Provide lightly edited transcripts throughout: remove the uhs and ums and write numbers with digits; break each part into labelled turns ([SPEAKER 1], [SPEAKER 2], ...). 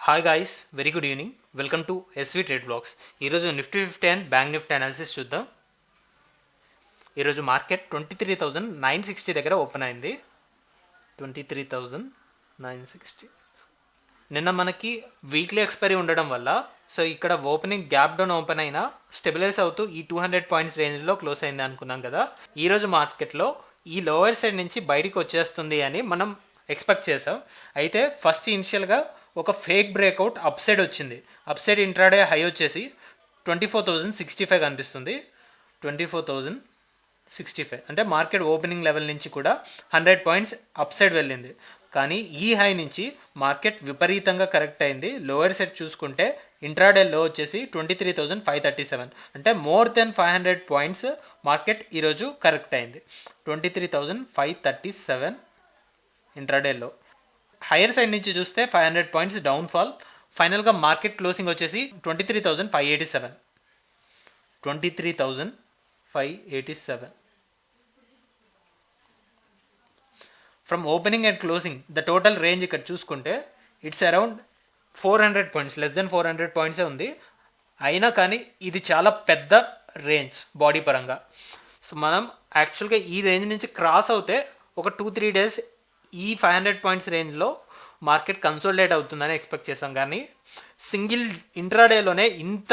[SPEAKER 1] Hi guys, very good evening. Welcome to SV trade blogs. ఈరోజు Nifty 50 and bank Nifty analysis చూద్దాం. ఈరోజు market 23,960 దగ్గర open అయింది. 23,960. నిన్న మనకి వీక్లీ ఎక్స్పైరీ ఉండడం వల్ల ఇక్కడ ఓపెనింగ్ గ్యాప్ డౌన్ ఓపెన్ అయినా స్టెబిలైజ్ అవుతూ ఈ 200 పాయింట్స్ రేంజ్లో క్లోజ్ అయింది అనుకున్నాం కదా. ఈరోజు మార్కెట్లో ఈ లోవర్ సైడ్ నుంచి బయటికి వచ్చేస్తుంది అని మనం ఎక్స్పెక్ట్ చేసాం. అయితే ఫస్ట్ ఇనిషియల్గా ఒక ఫేక్ బ్రేక్అవుట్ అప్ సైడ్ వచ్చింది. అప్ సైడ్ ఇంట్రాడే హై వచ్చేసి 24,065 కనిపిస్తుంది. 24,065 అంటే మార్కెట్ ఓపెనింగ్ లెవెల్ నుంచి కూడా 100 పాయింట్స్ అప్ సైడ్ వెళ్ళింది. కానీ ఈ హై నుంచి మార్కెట్ విపరీతంగా కరెక్ట్ అయింది. లోవర్ సైడ్ చూసుకుంటే ఇంట్రాడే లో వచ్చేసి 23,537 అంటే మోర్ దెన్ 500 పాయింట్స్ మార్కెట్ ఈరోజు కరెక్ట్ అయింది. 23,537 ఇంట్రాడే లో. హైయర్ సైడ్ నుంచి చూస్తే 500 పాయింట్స్ డౌన్ఫాల్. ఫైనల్గా మార్కెట్ క్లోజింగ్ వచ్చేసి 23,587. 23,587. From opening and closing the total range ఇక్కడ చూసుకుంటే it's around 400 points, less than 400 పాయింట్సే ఉంది. అయినా కానీ ఇది చాలా పెద్ద రేంజ్ బాడీ పరంగా. సో మనం యాక్చువల్గా ఈ రేంజ్ నుంచి క్రాస్ అవుతే ఒక 2-3 డేస్ ఈ 500 పాయింట్స్ రేంజ్లో మార్కెట్ కన్సోలిడేట్ అవుతుందని ఎక్స్పెక్ట్ చేసాం. కానీ సింగిల్ ఇంట్రాడేలోనే ఇంత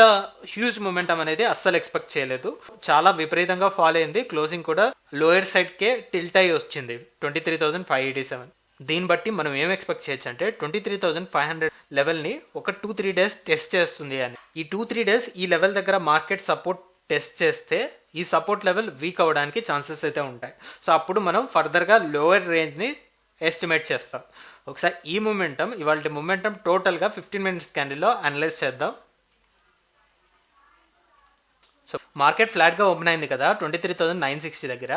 [SPEAKER 1] హ్యూజ్ మూమెంటం అనేది అస్సలు ఎక్స్పెక్ట్ చేయలేదు. చాలా విపరీతంగా ఫాల్ అయింది. క్లోజింగ్ కూడా లోయర్ సైడ్కే టిల్ట్ అయ్యి వచ్చింది 23,587. దీన్ని బట్టి మనం ఏం ఎక్స్పెక్ట్ చేయొచ్చు అంటే 23,500 లెవెల్ని ఒక 2-3 డేస్ టెస్ట్ చేస్తుంది అని. ఈ 2-3 డేస్ ఈ లెవెల్ దగ్గర మార్కెట్ సపోర్ట్ టెస్ట్ చేస్తే ఈ సపోర్ట్ లెవెల్ వీక్ అవ్వడానికి ఛాన్సెస్ అయితే ఉంటాయి. సో అప్పుడు మనం ఫర్దర్గా లోయర్ రేంజ్ని ఎస్టిమేట్ చేస్తాం. ఒకసారి ఈ మూమెంటం, ఇవాళ మూమెంటం టోటల్గా 15 మినిట్స్ క్యాండిల్లో అనలైజ్ చేద్దాం. సో మార్కెట్ ఫ్లాట్గా ఓపెన్ అయింది కదా 23,960 దగ్గర.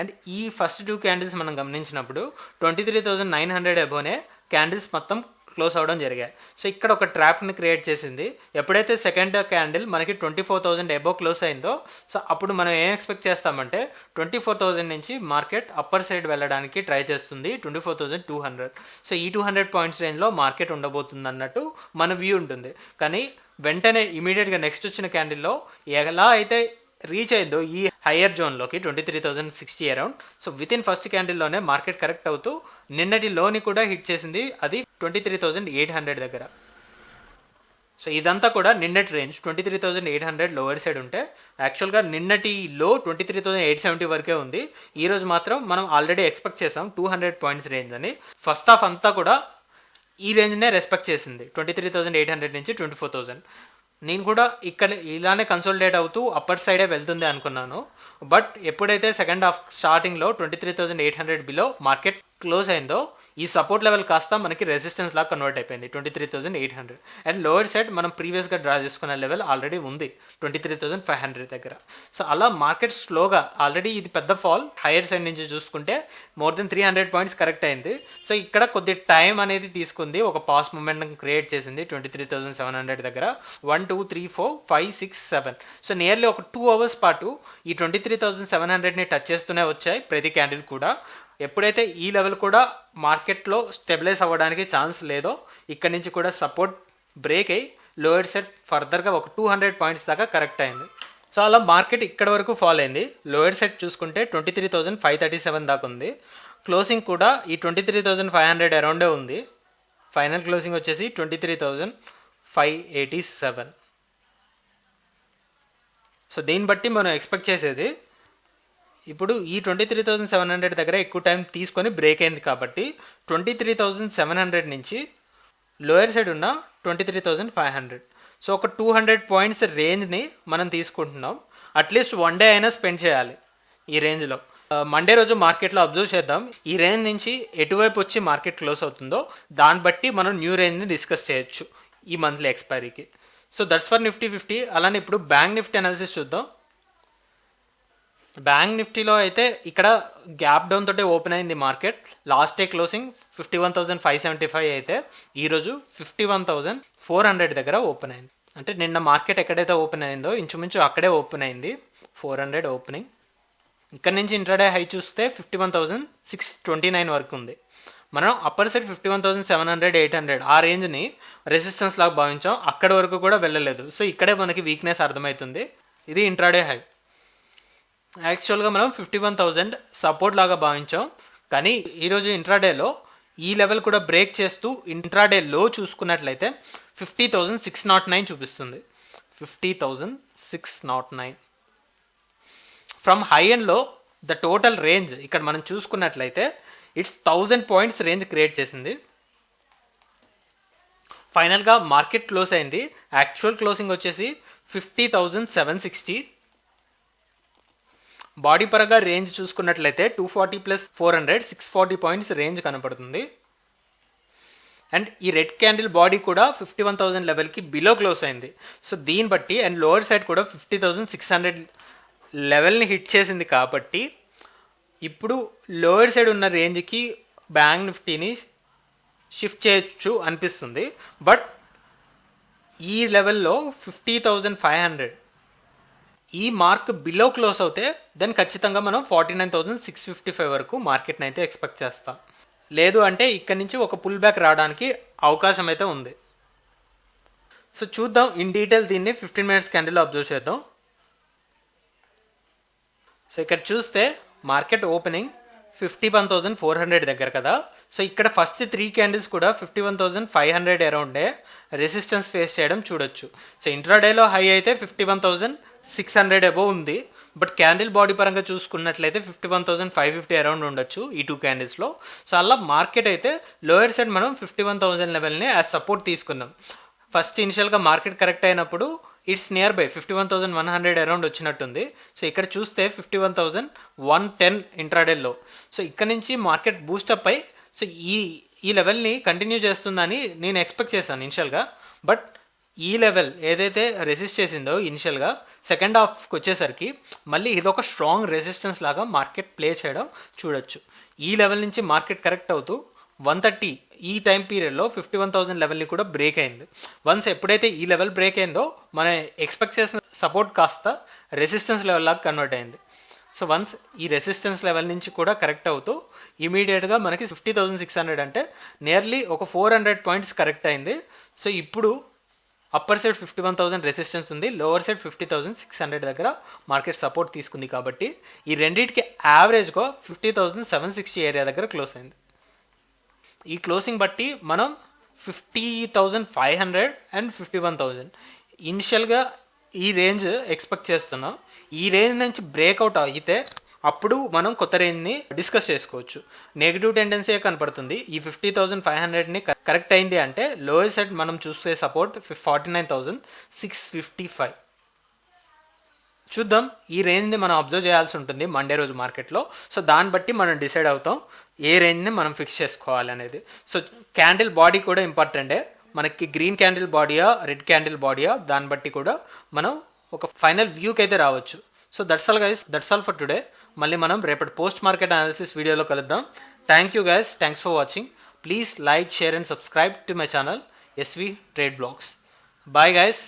[SPEAKER 1] అండ్ ఈ ఫస్ట్ 2 క్యాండిల్స్ మనం గమనించినప్పుడు 23,900 అబోనే క్యాండిల్స్ మొత్తం క్లోజ్ అవ్వడం జరిగాయి. సో ఇక్కడ ఒక ట్రాప్ని క్రియేట్ చేసింది. ఎప్పుడైతే సెకండ్ క్యాండిల్ మనకి 24,000 అబోవ్ క్లోజ్ అయిందో సో అప్పుడు మనం ఏం ఎక్స్పెక్ట్ చేస్తామంటే 24,000 నుంచి మార్కెట్ అప్పర్ సైడ్ వెళ్ళడానికి ట్రై చేస్తుంది 24,200. సో ఈ 200 పాయింట్స్ రేంజ్లో మార్కెట్ ఉండబోతుంది అన్నట్టు మన వ్యూ ఉంటుంది. కానీ వెంటనే ఇమీడియట్గా నెక్స్ట్ వచ్చిన క్యాండిల్లో ఎలా అయితే రీచ్ అయిందో ఈ హయ్యర్ జోన్లోకి 23,060 around. So with in first క్యాండిల్లోనే మార్కెట్ కరెక్ట్ అవుతూ నిన్నటి లోని కూడా హిట్ చేసింది, అది 23,800 దగ్గర. సో ఇదంతా కూడా నిన్నటి రేంజ్ 23,800 లోవర్ సైడ్ ఉంటే యాక్చువల్గా నిన్నటి లో 23,870 వరకే ఉంది. ఈరోజు మాత్రం మనం ఆల్రెడీ ఎక్స్పెక్ట్ చేసాం 200 పాయింట్స్ రేంజ్ అని. ఫస్ట్ హాఫ్ అంతా కూడా ఈ రేంజ్నే రెస్పెక్ట్ చేసింది 23,800 నుంచి 24,000. నేను కూడా ఇక్కడ ఇలానే కన్సోలిడేట్ అవుతూ అప్పర్ సైడే వెళ్తుంది అనుకున్నాను. బట్ ఎప్పుడైతే సెకండ్ హాఫ్ స్టార్టింగ్లో 23,800 బిలో మార్కెట్ క్లోజ్ అయిందో ఈ సపోర్ట్ లెవెల్ కాస్త మనకి రెసిస్టెన్స్ లాగా కన్వర్ట్ అయిపోయింది 23,800. అండ్ లోవర్ సైడ్ మనం ప్రీవియస్గా డ్రా చేసుకున్న లెవెల్ ఆల్రెడీ ఉంది 23,500 దగ్గర. సో అలా మార్కెట్ స్లోగా ఆల్రెడీ ఇది పెద్ద ఫాల్ హైయర్ సైడ్ నుంచి చూసుకుంటే మోర్ దెన్ 300 పాయింట్స్ కరెక్ట్ అయింది. సో ఇక్కడ కొద్ది టైం అనేది తీసుకుంది, ఒక పాస్ మూమెంట్ క్రియేట్ చేసింది 23,700 దగ్గర. 1 2 3 4 5 6 7. సో నియర్లీ ఒక 2 అవర్స్ పాటు ఈ 23,700ని టచ్ చేస్తూనే వచ్చాయి ప్రతి క్యాండిల్ కూడా. ఎప్పుడైతే ఈ లెవెల్ కూడా మార్కెట్లో స్టెబిలైజ్ అవ్వడానికి ఛాన్స్ లేదో ఇక్కడ నుంచి కూడా సపోర్ట్ బ్రేక్ అయ్యి లోయర్ సైడ్ ఫర్దర్గా ఒక 200 పాయింట్స్ దాకా కరెక్ట్ అయింది. సో అలా మార్కెట్ ఇక్కడ వరకు ఫాల్ అయింది. లోయర్ సైడ్ చూసుకుంటే 23,537 దాకా ఉంది. క్లోజింగ్ కూడా ఈ 23,500 అరౌండే ఉంది. ఫైనల్ క్లోజింగ్ వచ్చేసి 23,587. సో దీన్ని బట్టి మనం ఎక్స్పెక్ట్ చేసేది ఇప్పుడు ఈ 23,700 దగ్గర ఎక్కువ టైం తీసుకొని బ్రేక్ అయింది కాబట్టి 23,700 నుంచి లోయర్ సైడ్ ఉన్న 23,500. సో ఒక 200 పాయింట్స్ రేంజ్ని మనం తీసుకుంటున్నాం. అట్లీస్ట్ 1 డే అయినా స్పెండ్ చేయాలి ఈ రేంజ్లో. మండే రోజు మార్కెట్లో అబ్జర్వ్ చేద్దాం ఈ రేంజ్ నుంచి ఎటువైపు వచ్చి మార్కెట్ క్లోజ్ అవుతుందో దాన్ని బట్టి మనం న్యూ రేంజ్ని డిస్కస్ చేయొచ్చు ఈ మంత్లీ ఎక్స్పైరీకి. So that's for Nifty 50. అలానే ఇప్పుడు బ్యాంక్ నిఫ్టీ అనాలిసిస్ చూద్దాం. బ్యాంక్ నిఫ్టీలో అయితే ఇక్కడ గ్యాప్ డౌన్ తోటే ఓపెన్ అయింది మార్కెట్. లాస్ట్ డే క్లోజింగ్ 51,575 అయితే ఈరోజు 51,400 దగ్గర ఓపెన్ అయింది. అంటే నిన్న మార్కెట్ ఎక్కడైతే ఓపెన్ అయిందో ఇంచుమించు అక్కడే ఓపెన్ అయింది 400 ఓపెనింగ్. ఇక్కడ నుంచి ఇంట్రాడే హై చూస్తే 51,629 వరకు ఉంది. మనం అప్పర్ సైడ్ 51,700 800 ఆ రేంజ్ని రెసిస్టెన్స్ లాగా భావించాం, అక్కడి వరకు కూడా వెళ్ళలేదు. సో ఇక్కడే మనకి వీక్నెస్ అర్థమవుతుంది. ఇది ఇంట్రాడే హై. యాక్చువల్గా మనం 51,000 సపోర్ట్ లాగా భావించాం, కానీ ఈరోజు ఇంట్రాడేలో ఈ లెవెల్ కూడా బ్రేక్ చేస్తూ ఇంట్రాడే లో చూసుకున్నట్లయితే 50,609 చూపిస్తుంది. 50,609 ఫ్రమ్ హై అండ్లో ద టోటల్ రేంజ్ ఇక్కడ మనం చూసుకున్నట్లయితే ఇట్స్ 1000 పాయింట్స్ రేంజ్ క్రియేట్ చేసింది. ఫైనల్గా మార్కెట్ క్లోజ్ అయింది. యాక్చువల్ క్లోజింగ్ వచ్చేసి 50,760. బాడీ పరంగా రేంజ్ చూసుకున్నట్లయితే 240 + 400 640 పాయింట్స్ రేంజ్ కనపడుతుంది. అండ్ ఈ రెడ్ క్యాండిల్ బాడీ కూడా 51,000 లెవెల్కి బిలో క్లోజ్ అయింది. సో దీన్ని బట్టి అండ్ లోవర్ సైడ్ కూడా 50,600 లెవెల్ని హిట్ చేసింది కాబట్టి ఇప్పుడు లోవర్ సైడ్ ఉన్న రేంజ్కి బ్యాంక్ నిఫ్టీని షిఫ్ట్ చేయొచ్చు అనిపిస్తుంది. బట్ ఈ లెవెల్లో 50,500 ఈ మార్క్ బిలో క్లోజ్ అవుతే దెన్ ఖచ్చితంగా మనం 49,655 వరకు మార్కెట్ని అయితే ఎక్స్పెక్ట్ చేస్తాం. లేదు అంటే ఇక్కడ నుంచి ఒక పుల్ బ్యాక్ రావడానికి అవకాశం అయితే ఉంది. సో చూద్దాం ఇన్ డీటెయిల్ దీన్ని 15 మినిట్స్ క్యాండిల్లో అబ్జర్వ్ చేద్దాం. సో ఇక్కడ చూస్తే మార్కెట్ ఓపెనింగ్ 51,400 దగ్గర కదా. సో ఇక్కడ ఫస్ట్ 3 క్యాండిల్స్ కూడా 51,500 అరౌండే రెసిస్టెన్స్ ఫేస్ చేయడం చూడొచ్చు. సో ఇంట్రాడేలో హై అయితే 51,600 అబోవ్ ఉంది. బట్ క్యాండిల్ బాడీ పరంగా చూసుకున్నట్లయితే 51,550 అరౌండ్ ఉండొచ్చు ఈ 2 క్యాండిల్స్లో. సో అలా మార్కెట్ అయితే లోయర్ సైడ్ మనం 51,000 లెవెల్ని యాజ్ సపోర్ట్ తీసుకున్నాం. ఫస్ట్ ఇనిషియల్గా మార్కెట్ కరెక్ట్ అయినప్పుడు ఇట్స్ నియర్ బై 51,100 అరౌండ్ వచ్చినట్టుంది. సో ఇక్కడ చూస్తే 51,110 ఇంట్రాడేలో. సో ఇక్కడ నుంచి మార్కెట్ బూస్టప్ అయి సో ఈ లెవెల్ని కంటిన్యూ చేస్తుందని నేను ఎక్స్పెక్ట్ చేశాను ఇనిషియల్గా. బట్ ఈ లెవెల్ ఏదైతే రెసిస్ట్ చేసిందో ఇనిషియల్గా సెకండ్ హాఫ్కి వచ్చేసరికి మళ్ళీ ఇదొక స్ట్రాంగ్ రెసిస్టెన్స్ లాగా మార్కెట్ ప్లే చేయడం చూడొచ్చు. ఈ లెవెల్ నుంచి మార్కెట్ కరెక్ట్ అవుతూ 130 ఈ టైం పీరియడ్లో 51,000 లెవెల్ని కూడా బ్రేక్ అయింది. వన్స్ ఎప్పుడైతే ఈ లెవెల్ బ్రేక్ అయిందో మనం ఎక్స్పెక్ట్ చేసిన సపోర్ట్ కాస్త రెసిస్టెన్స్ లెవెల్ లాగా కన్వర్ట్ అయింది. సో వన్స్ ఈ రెసిస్టెన్స్ లెవెల్ నుంచి కూడా కరెక్ట్ అవుతూ ఇమీడియట్గా మనకి 50,600 అంటే నియర్లీ ఒక 400 పాయింట్స్ కరెక్ట్ అయింది. సో ఇప్పుడు అప్పర్ సైడ్ 51,000 రెసిస్టెన్స్ ఉంది, లోవర్ సైడ్ 50,600 దగ్గర మార్కెట్ సపోర్ట్ తీసుకుంది. కాబట్టి ఈ రెండింటికి యావరేజ్గా 50,760 ఏరియా దగ్గర క్లోజ్ అయింది. ఈ క్లోజింగ్ బట్టి మనం 50,500 అండ్ 51,000 ఇనిషియల్గా ఈ రేంజ్ ఎక్స్పెక్ట్ చేస్తున్నాం. ఈ రేంజ్ నుంచి బ్రేక్అవుట్ అయితే అప్పుడు మనం కొత్త రేంజ్ని డిస్కస్ చేసుకోవచ్చు. నెగిటివ్ టెండెన్సీ కనపడుతుంది. ఈ 50,500ని కరెక్ట్ అయింది అంటే లోయర్ సైడ్ మనం చూసే సపోర్ట్ 49,655. చూద్దాం, ఈ రేంజ్ని మనం అబ్జర్వ్ చేయాల్సి ఉంటుంది మండే రోజు మార్కెట్లో. సో దాన్ని బట్టి మనం డిసైడ్ అవుతాం ఏ రేంజ్ని మనం ఫిక్స్ చేసుకోవాలి అనేది. సో క్యాండిల్ బాడీ కూడా ఇంపార్టెంటే. మనకి గ్రీన్ క్యాండిల్ బాడీయా రెడ్ క్యాండిల్ బాడీయా దాన్ని బట్టి కూడా మనం ఒక ఫైనల్ వ్యూకి అయితే రావచ్చు. So that's all guys, that's all for today. మళ్ళీ మనం రేపటి పోస్ట్ మార్కెట్ అనాలిసిస్ వీడియోలో కలుద్దాం. Thank you guys, thanks for watching. Please like, share and subscribe to my channel SV trade blogs. Bye guys.